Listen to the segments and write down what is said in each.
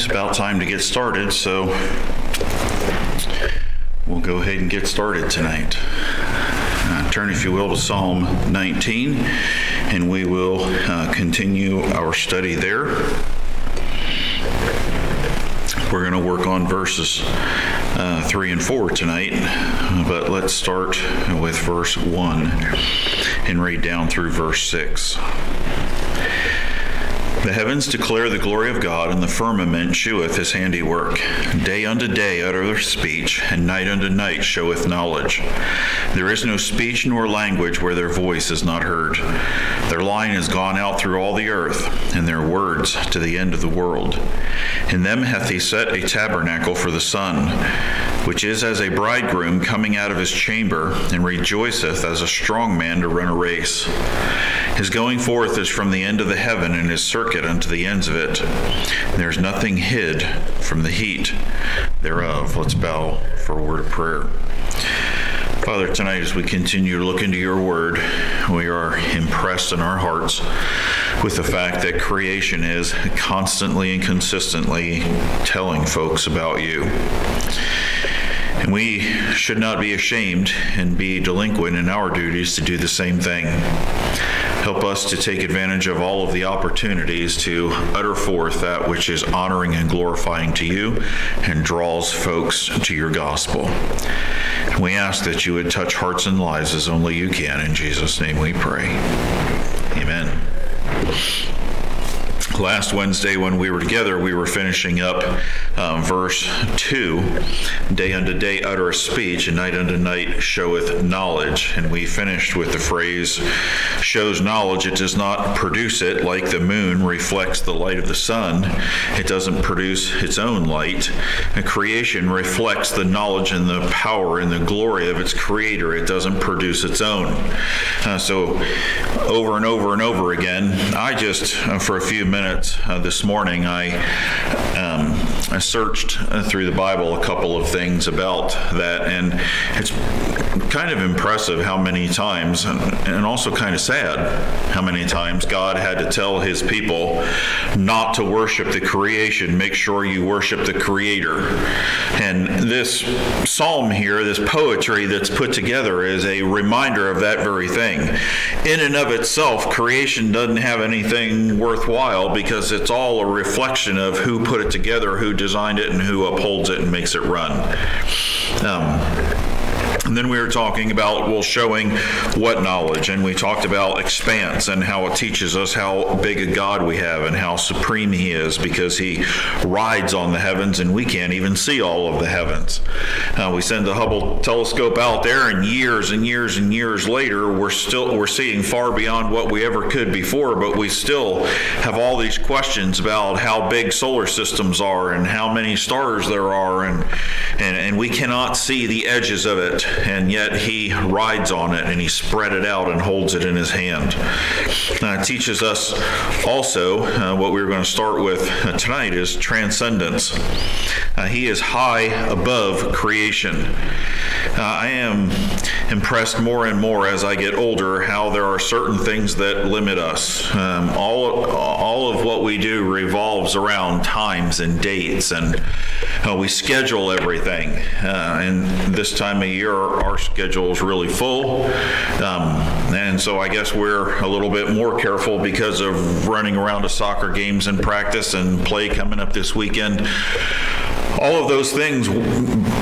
It's about time to get started, so we'll go ahead and get started tonight. Turn, if you will, to Psalm 19, and we will continue our study there. We're going to work on verses 3 and 4 tonight, but let's start with verse 1 and read down through verse 6. The heavens declare the glory of God, and the firmament sheweth his handiwork. Day unto day uttereth speech, and night unto night showeth knowledge. There is no speech nor language where their voice is not heard. Their line is gone out through all the earth, and their words to the end of the world. In them hath he set a tabernacle for the sun, which is as a bridegroom coming out of his chamber, and rejoiceth as a strong man to run a race. His going forth is from the end of the heaven, and his circuit unto the ends of it. There is nothing hid from the heat thereof. Let's bow for a word of prayer. Father, tonight as we continue to look into your word, we are impressed in our hearts with the fact that creation is constantly and consistently telling folks about you. And we should not be ashamed and be delinquent in our duties to do the same thing. Help us to take advantage of all of the opportunities to utter forth that which is honoring and glorifying to you and draws folks to your gospel. And we ask that you would touch hearts and lives as only you can. In Jesus' name we pray. Amen. Last Wednesday when we were together, we were finishing up verse 2. Day unto day uttereth speech, and night unto night showeth knowledge. And we finished with the phrase, shows knowledge. It does not produce it like the moon reflects the light of the sun. It doesn't produce its own light. And creation reflects the knowledge and the power and the glory of its creator. It doesn't produce its own. So over and over and over again, I just, for a few minutes this morning, I searched through the Bible a couple of things about that, and it's kind of impressive how many times, and also kind of sad how many times God had to tell his people not to worship the creation. Make sure you worship the Creator. And this psalm here, this poetry that's put together, is a reminder of that very thing. In and of itself, creation doesn't have anything worthwhile because it's all a reflection of who put it together, who designed it, and who upholds it and makes it run. And then we were talking about, showing what knowledge, and we talked about expanse and how it teaches us how big a God we have and how supreme he is because he rides on the heavens and we can't even see all of the heavens. We send the Hubble telescope out there, and years and years and years later, we're seeing far beyond what we ever could before, but we still have all these questions about how big solar systems are and how many stars there are, and we cannot see the edges of it. And yet he rides on it and he spread it out and holds it in his hand. It teaches us also what we're going to start with tonight is transcendence. He is high above creation. I am impressed more and more as I get older how there are certain things that limit us. All of what we do revolves around times and dates, and we schedule everything. And this time of year, our schedule is really full. And so I guess we're a little bit more careful because of running around to soccer games and practice and play coming up this weekend. All of those things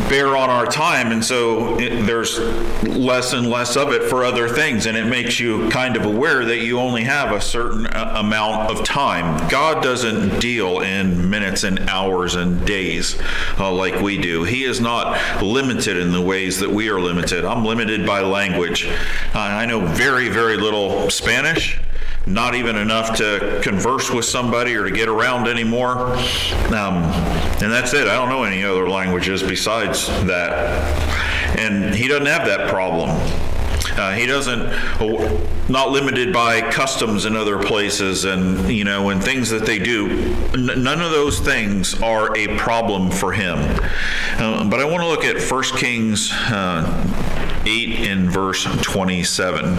bear on our time, and so there's less and less of it for other things, and it makes you kind of aware that you only have a certain amount of time. God doesn't deal in minutes and hours and days like we do. He is not limited in the ways that we are limited. I'm limited by language. I know very, very little Spanish. Not even enough to converse with somebody or to get around anymore. And that's it. I don't know any other languages besides that. And he doesn't have that problem. He doesn't, not limited by customs in other places and things that they do. None of those things are a problem for him. But I want to look at 1 Kings 8 in verse 27.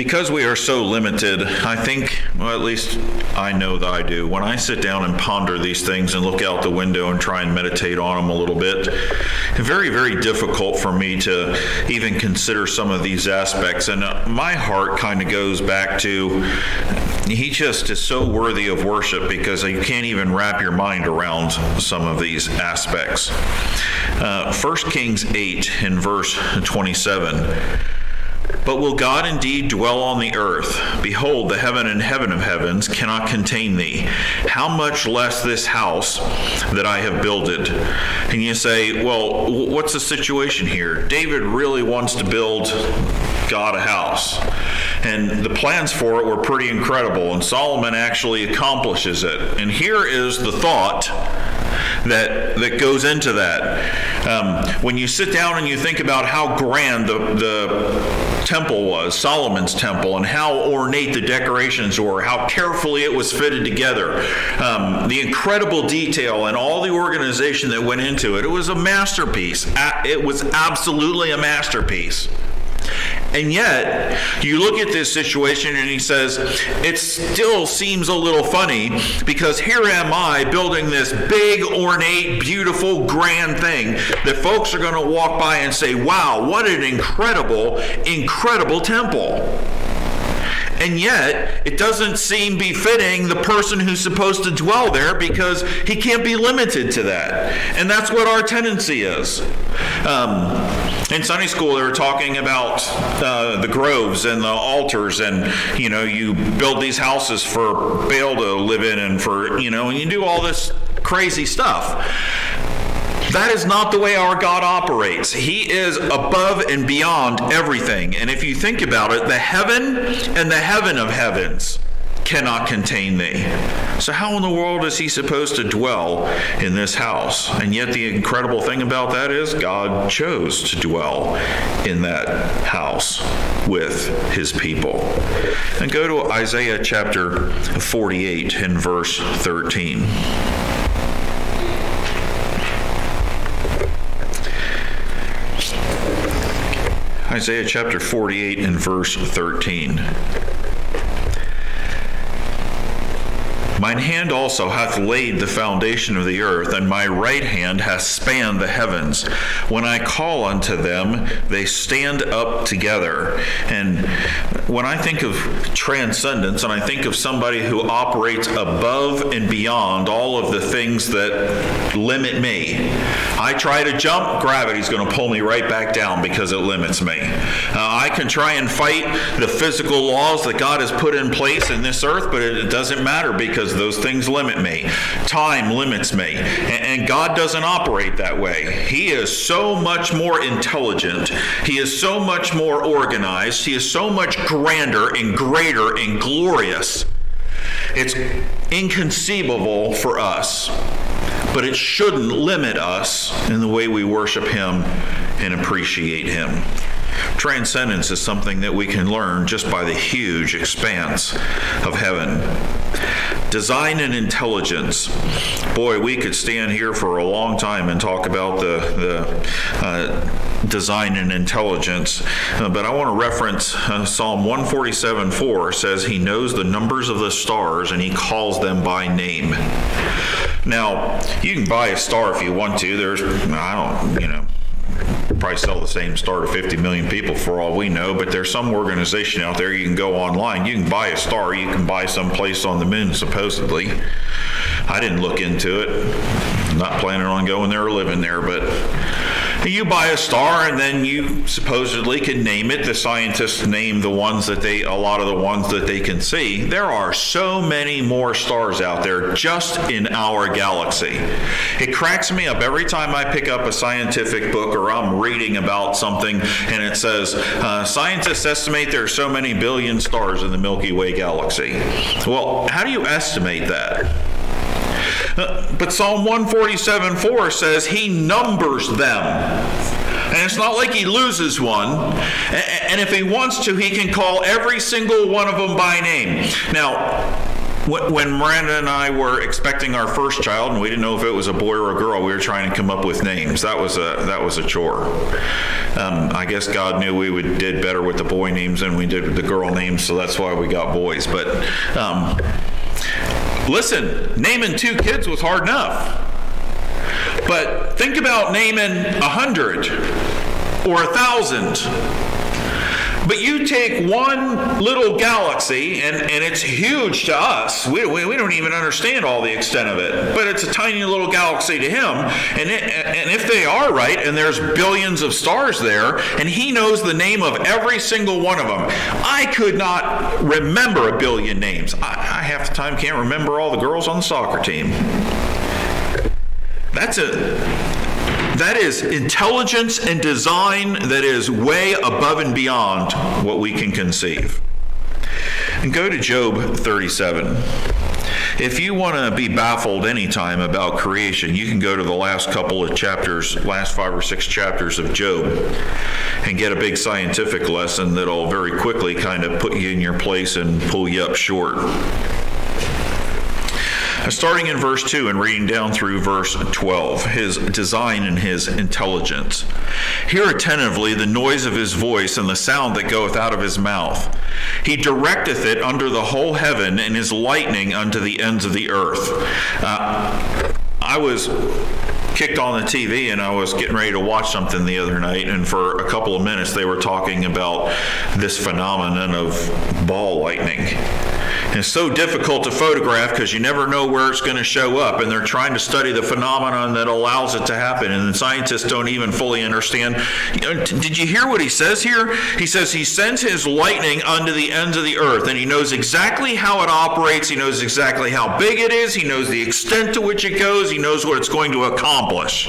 Because we are so limited, I think, well, at least I know that I do, when I sit down and ponder these things and look out the window and try and meditate on them a little bit, it's very, very difficult for me to even consider some of these aspects. And my heart kind of goes back to, he just is so worthy of worship because you can't even wrap your mind around some of these aspects. 1 Kings 8 in verse 27. But will God indeed dwell on the earth? Behold, the heaven and heaven of heavens cannot contain thee. How much less this house that I have builded? And you say, well, what's the situation here? David really wants to build God a house. And the plans for it were pretty incredible. And Solomon actually accomplishes it. And here is the thought that goes into that. When you sit down and you think about how grand the temple was, Solomon's temple, and how ornate the decorations were, how carefully it was fitted together, the incredible detail and all the organization that went into it, it was a masterpiece. It was absolutely a masterpiece. And yet, you look at this situation and he says, it still seems a little funny because here am I building this big, ornate, beautiful, grand thing that folks are going to walk by and say, wow, what an incredible, incredible temple. And yet, it doesn't seem befitting the person who's supposed to dwell there because he can't be limited to that. And that's what our tendency is. In Sunday school, they were talking about the groves and the altars, and you build these houses for Baal to live in, and and you do all this crazy stuff. That is not the way our God operates. He is above and beyond everything. And if you think about it, the heaven and the heaven of heavens cannot contain thee. So how in the world is he supposed to dwell in this house? And yet the incredible thing about that is God chose to dwell in that house with his people. And go to Isaiah chapter 48 and verse 13. Isaiah chapter 48 and verse 13. Mine hand also hath laid the foundation of the earth, and my right hand hath spanned the heavens. When I call unto them, they stand up together. And when I think of transcendence, and I think of somebody who operates above and beyond all of the things that limit me, I try to jump, gravity's going to pull me right back down because it limits me. I can try and fight the physical laws that God has put in place in this earth, but it doesn't matter because those things limit me. Time limits me. And God doesn't operate that way. He is so much more intelligent. He is so much more organized. He is so much grander and greater and glorious. It's inconceivable for us, but it shouldn't limit us in the way we worship him and appreciate him. Transcendence is something that we can learn just by the huge expanse of heaven. Design and intelligence. Boy, we could stand here for a long time and talk about the design and intelligence. But I want to reference Psalm 147:4 says he knows the numbers of the stars and he calls them by name. Now, you can buy a star if you want to. There's, probably sell the same star to 50 million people for all we know, but there's some organization out there you can go online. You can buy a star. You can buy some place on the moon, supposedly. I didn't look into it. I'm not planning on going there or living there, but you buy a star and then you supposedly can name it. The scientists name a lot of the ones that they can see. There are so many more stars out there just in our galaxy. It cracks me up every time I pick up a scientific book or I'm reading about something and it says, scientists estimate there are so many billion stars in the Milky Way galaxy. Well, how do you estimate that? But Psalm 147:4 says he numbers them. And it's not like he loses one. And if he wants to, he can call every single one of them by name. Now, When Miranda and I were expecting our first child, and we didn't know if it was a boy or a girl, we were trying to come up with names. That was a chore. I guess God knew we did better with the boy names than we did with the girl names, so that's why we got boys. But listen, naming 2 kids was hard enough. But think about naming 100 or 1,000. But you take one little galaxy, and it's huge to us. We don't even understand all the extent of it. But it's a tiny little galaxy to him. And if they are right, and there's billions of stars there, and he knows the name of every single one of them. I could not remember a billion names. I half the time can't remember all the girls on the soccer team. That is intelligence and design that is way above and beyond what we can conceive. And go to Job 37. If you want to be baffled anytime about creation, you can go to the last couple of chapters, last 5 or 6 chapters of Job, and get a big scientific lesson that'll very quickly kind of put you in your place and pull you up short. Starting in verse 2 and reading down through verse 12, his design and his intelligence. Hear attentively the noise of his voice and the sound that goeth out of his mouth. He directeth it under the whole heaven, and his lightning unto the ends of the earth. I was kicked on the TV, and I was getting ready to watch something the other night, and for a couple of minutes they were talking about this phenomenon of ball lightning. And it's so difficult to photograph because you never know where it's going to show up, and they're trying to study the phenomenon that allows it to happen, and the scientists don't even fully understand. Did you hear what he says here? He says he sends his lightning unto the ends of the earth, and he knows exactly how it operates. He knows exactly how big it is. He knows the extent to which it goes. He knows what it's going to accomplish.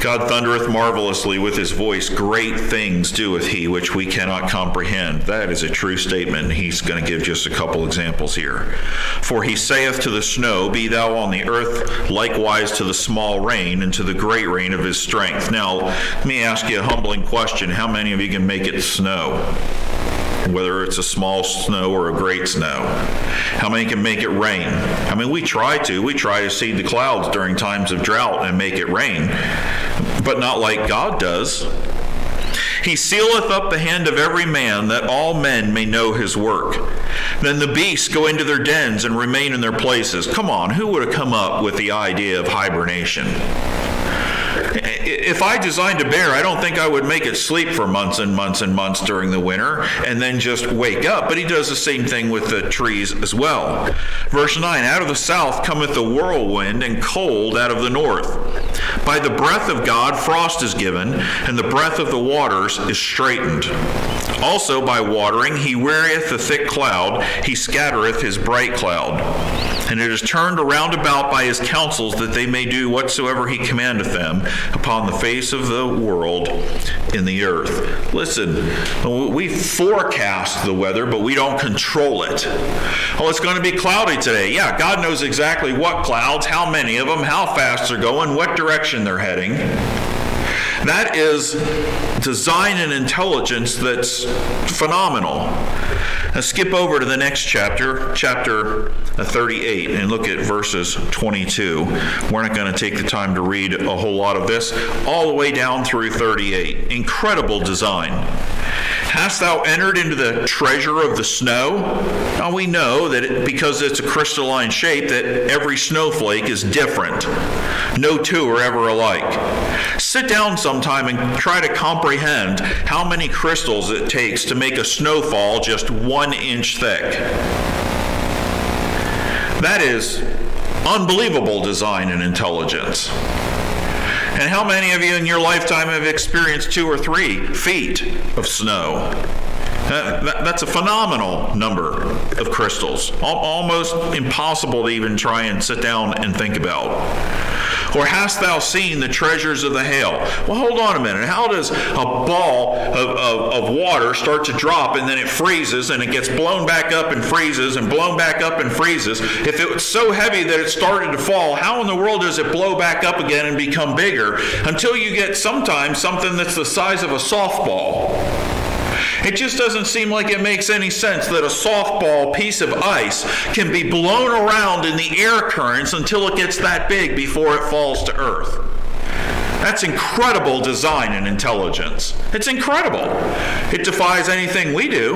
God thundereth marvelously with his voice. Great things doeth he, which we cannot comprehend. That is a true statement. He's going to give just a couple examples here. For he saith to the snow, Be thou on the earth, likewise to the small rain, and to the great rain of his strength. Now, let me ask you a humbling question. How many of you can make it snow? Whether it's a small snow or a great snow. How many can make it rain? I mean, we try to seed the clouds during times of drought and make it rain, but not like God does. He sealeth up the hand of every man, that all men may know his work. Then the beasts go into their dens and remain in their places. Come on, who would have come up with the idea of hibernation? If I designed a bear, I don't think I would make it sleep for months and months and months during the winter and then just wake up. But he does the same thing with the trees as well. Verse 9, Out of the south cometh the whirlwind, and cold out of the north. By the breath of God frost is given, and the breath of the waters is straitened. Also by watering he wearieth the thick cloud, he scattereth his bright cloud. And it is turned around about by his counsels, that they may do whatsoever he commandeth them upon the face of the world in the earth. Listen, we forecast the weather, but we don't control it. Oh, it's going to be cloudy today. Yeah, God knows exactly what clouds, how many of them, how fast they're going, what direction they're heading. That is design and intelligence that's phenomenal. Now skip over to the next chapter, chapter 38, and look at verses 22. We're not going to take the time to read a whole lot of this, all the way down through 38. Incredible design. Hast thou entered into the treasure of the snow? Now we know that because it's a crystalline shape, that every snowflake is different. No two are ever alike. Sit down sometime and try to comprehend how many crystals it takes to make a snowfall just 1 inch thick. That is unbelievable design and intelligence. And how many of you in your lifetime have experienced 2 or 3 feet of snow? That's a phenomenal number of crystals. Almost impossible to even try and sit down and think about. Or hast thou seen the treasures of the hail? Well, hold on a minute. How does a ball of water start to drop and then it freezes and it gets blown back up and freezes and blown back up and freezes? If it was so heavy that it started to fall, how in the world does it blow back up again and become bigger until you get sometimes something that's the size of a softball? It just doesn't seem like it makes any sense that a softball piece of ice can be blown around in the air currents until it gets that big before it falls to Earth. That's incredible design and intelligence. It's incredible. It defies anything we do.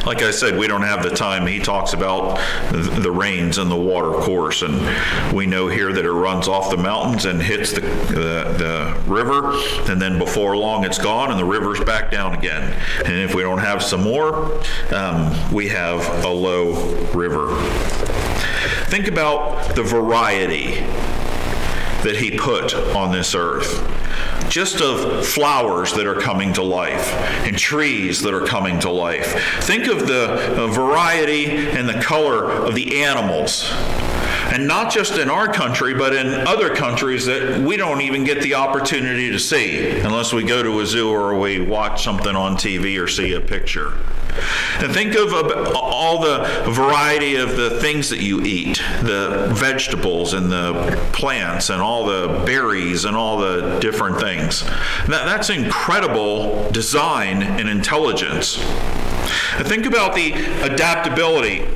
Like I said, we don't have the time. He talks about the rains and the water course, and we know here that it runs off the mountains and hits the river, and then before long it's gone and the river's back down again. And if we don't have some more, we have a low river. Think about the variety that he put on this earth. Just of flowers that are coming to life and trees that are coming to life. Think of the variety and the color of the animals. And not just in our country, but in other countries that we don't even get the opportunity to see unless we go to a zoo or we watch something on TV or see a picture. And think of all the variety of the things that you eat, the vegetables and the plants and all the berries and all the different things. That's incredible design and intelligence. And think about the adaptability.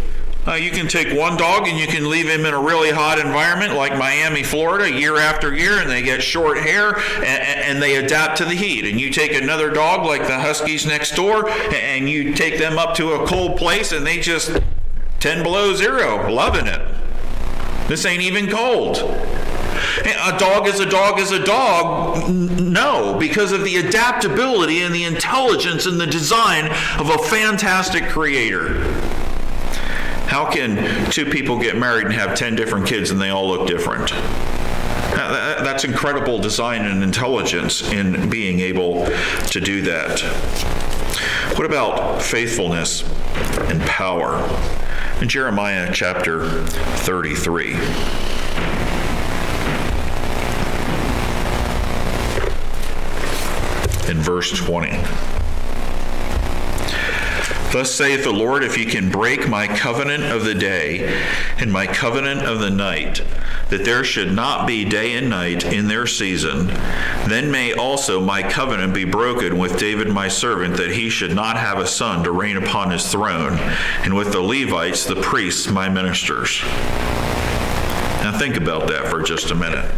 You can take one dog and you can leave him in a really hot environment like Miami, Florida, year after year, and they get short hair and they adapt to the heat. And you take another dog like the Huskies next door and you take them up to a cold place and they just 10 below zero, loving it. This ain't even cold. A dog is a dog is a dog. No, because of the adaptability and the intelligence and the design of a fantastic creator. How can two people get married and have 10 different kids and they all look different? That's incredible design and intelligence in being able to do that. What about faithfulness and power? In Jeremiah chapter 33. In verse 20. Thus saith the Lord, if ye can break my covenant of the day and my covenant of the night, that there should not be day and night in their season, then may also my covenant be broken with David my servant, that he should not have a son to reign upon his throne, and with the Levites, the priests, my ministers. Now think about that for just a minute.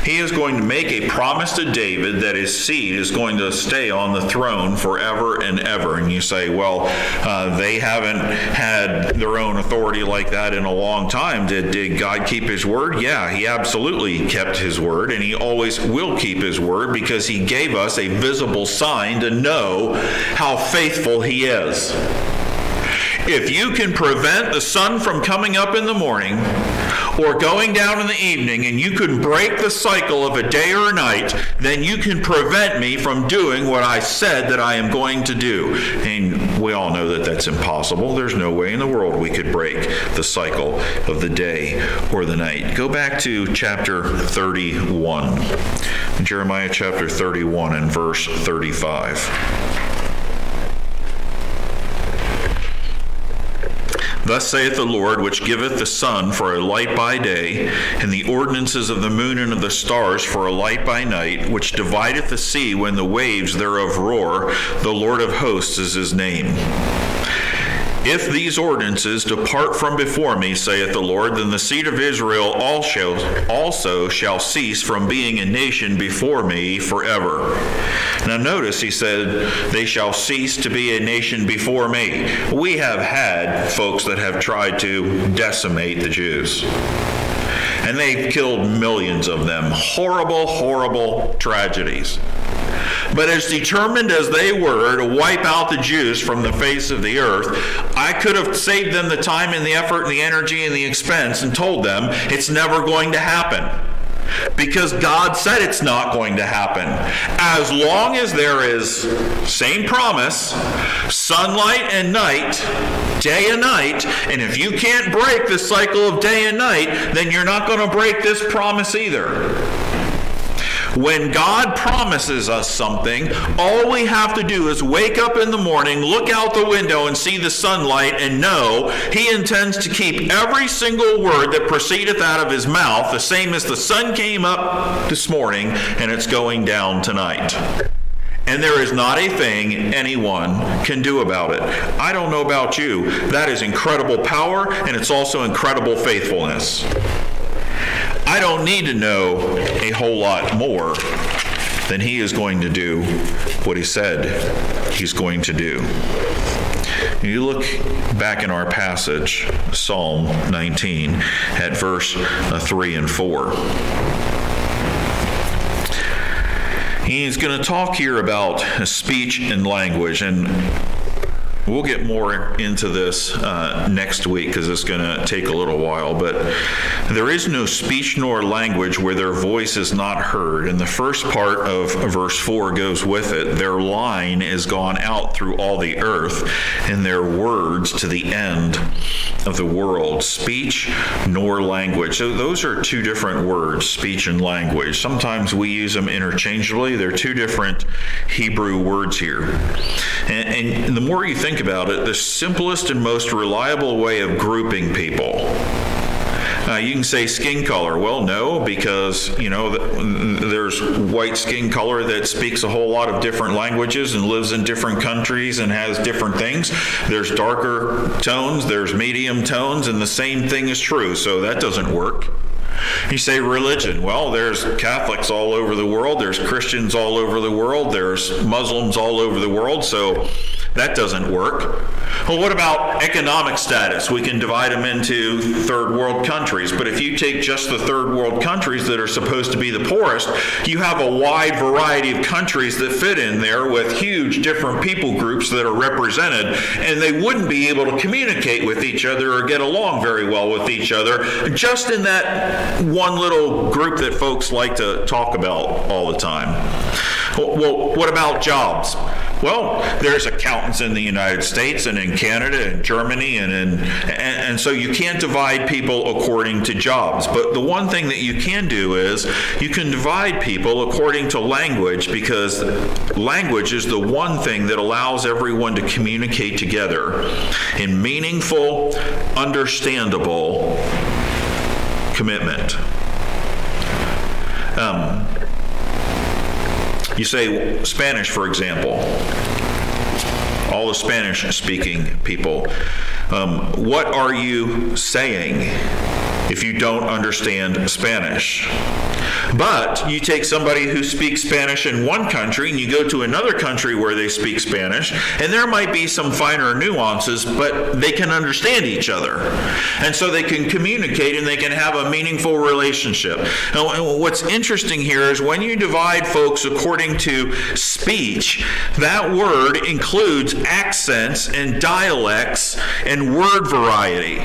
He is going to make a promise to David that his seed is going to stay on the throne forever and ever. And you say, well, they haven't had their own authority like that in a long time. Did God keep his word? Yeah, he absolutely kept his word, and he always will keep his word because he gave us a visible sign to know how faithful he is. If you can prevent the sun from coming up in the morning or going down in the evening, and you can break the cycle of a day or a night, then you can prevent me from doing what I said that I am going to do. And we all know that that's impossible. There's no way in the world we could break the cycle of the day or the night. Go back to chapter 31. Jeremiah chapter 31 and verse 35. Thus saith the Lord, which giveth the sun for a light by day, and the ordinances of the moon and of the stars for a light by night, which divideth the sea when the waves thereof roar, the Lord of hosts is his name. If these ordinances depart from before me, saith the Lord, then the seed of Israel also shall cease from being a nation before me forever. Now notice he said, they shall cease to be a nation before me. We have had folks that have tried to decimate the Jews. And they've killed millions of them. Horrible, horrible tragedies. But as determined as they were to wipe out the Jews from the face of the earth, I could have saved them the time and the effort and the energy and the expense and told them it's never going to happen. Because God said it's not going to happen. As long as there is, same promise, sunlight and night, day and night, and if you can't break the cycle of day and night, then you're not going to break this promise either. When God promises us something, all we have to do is wake up in the morning, look out the window and see the sunlight and know he intends to keep every single word that proceedeth out of his mouth, the same as the sun came up this morning and it's going down tonight. and there is not a thing anyone can do about it. I don't know about you. That is incredible power, and it's also incredible faithfulness. I don't need to know a whole lot more than he is going to do what he said he's going to do. You look back in our passage, Psalm 19, at verse 3 and 4. He's going to talk here about speech and language, and we'll get more into this next week because it's going to take a little while. But there is no speech nor language where their voice is not heard. And the first part of verse 4 goes with it. Their line is gone out through all the earth, and their words to the end of the world. Speech nor language. So those are two different words, speech and language. Sometimes we use them interchangeably. They're two different Hebrew words here. And the more you think about it, the simplest and most reliable way of grouping people. You can say skin color. Well, no, because, there's white skin color that speaks a whole lot of different languages and lives in different countries and has different things. There's darker tones, there's medium tones, and the same thing is true, so that doesn't work. You say religion. Well, there's Catholics all over the world, there's Christians all over the world, there's Muslims all over the world, so that doesn't work. Well, what about economic status? We can divide them into third world countries, but if you take just the third world countries that are supposed to be the poorest, you have a wide variety of countries that fit in there with huge different people groups that are represented, and they wouldn't be able to communicate with each other or get along very well with each other just in that one little group that folks like to talk about all the time. Well, what about jobs? Well, there's accountants in the United States and in Canada and Germany, and so you can't divide people according to jobs. But the one thing that you can do is you can divide people according to language, because language is the one thing that allows everyone to communicate together in meaningful, understandable commitment. You say Spanish, for example. All the Spanish-speaking people. What are you saying if you don't understand Spanish? But you take somebody who speaks Spanish in one country and you go to another country where they speak Spanish, and there might be some finer nuances, but they can understand each other. And so they can communicate and they can have a meaningful relationship. Now, what's interesting here is when you divide folks according to speech, that word includes accents and dialects and word variety.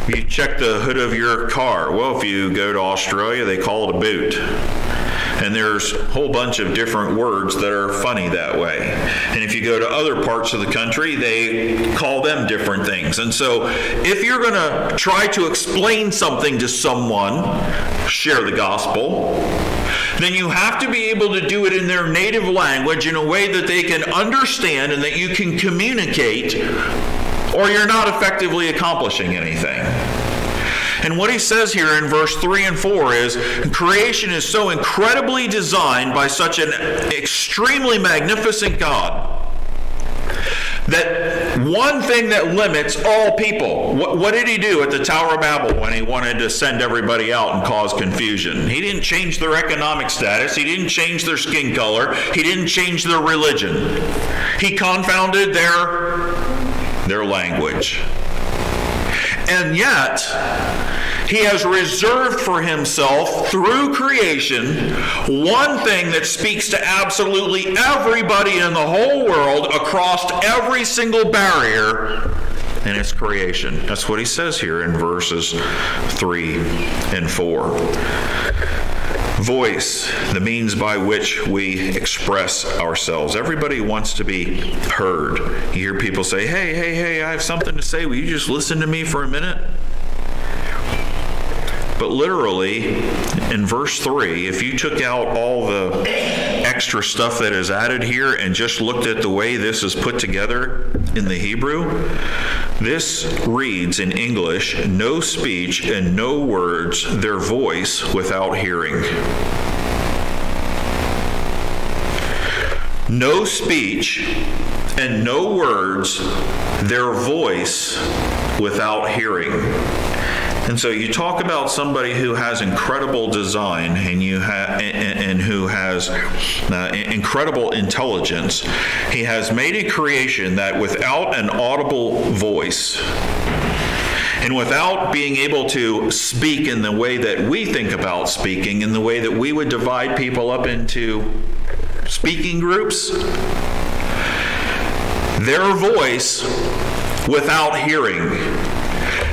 You check the hood of your car. Well, if you go to Australia, they call it a boot. And there's a whole bunch of different words that are funny that way. And if you go to other parts of the country, they call them different things. And so if you're going to try to explain something to someone, share the gospel, then you have to be able to do it in their native language in a way that they can understand and that you can communicate, or you're not effectively accomplishing anything. And what he says here in verse 3 and 4 is, creation is so incredibly designed by such an extremely magnificent God that one thing that limits all people, what did he do at the Tower of Babel when he wanted to send everybody out and cause confusion? He didn't change their economic status. He didn't change their skin color. He didn't change their religion. He confounded their language. And yet, he has reserved for himself, through creation, one thing that speaks to absolutely everybody in the whole world across every single barrier, and it's creation. That's what he says here in verses 3 and 4. Voice, the means by which we express ourselves. Everybody wants to be heard. You hear people say, hey, I have something to say. Will you just listen to me for a minute? But literally, in verse 3, if you took out all the extra stuff that is added here and just looked at the way this is put together in the Hebrew, this reads in English, no speech and no words, their voice without hearing. no speech and no words, their voice without hearing. And so you talk about somebody who has incredible design and who has incredible intelligence. He has made a creation that without an audible voice and without being able to speak in the way that we think about speaking, in the way that we would divide people up into speaking groups, their voice without hearing.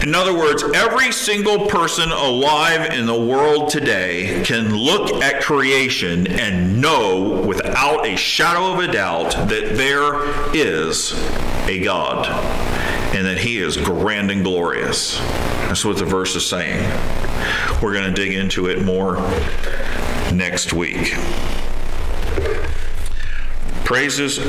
In other words, every single person alive in the world today can look at creation and know without a shadow of a doubt that there is a God and that he is grand and glorious. That's what the verse is saying. We're going to dig into it more next week. Praises or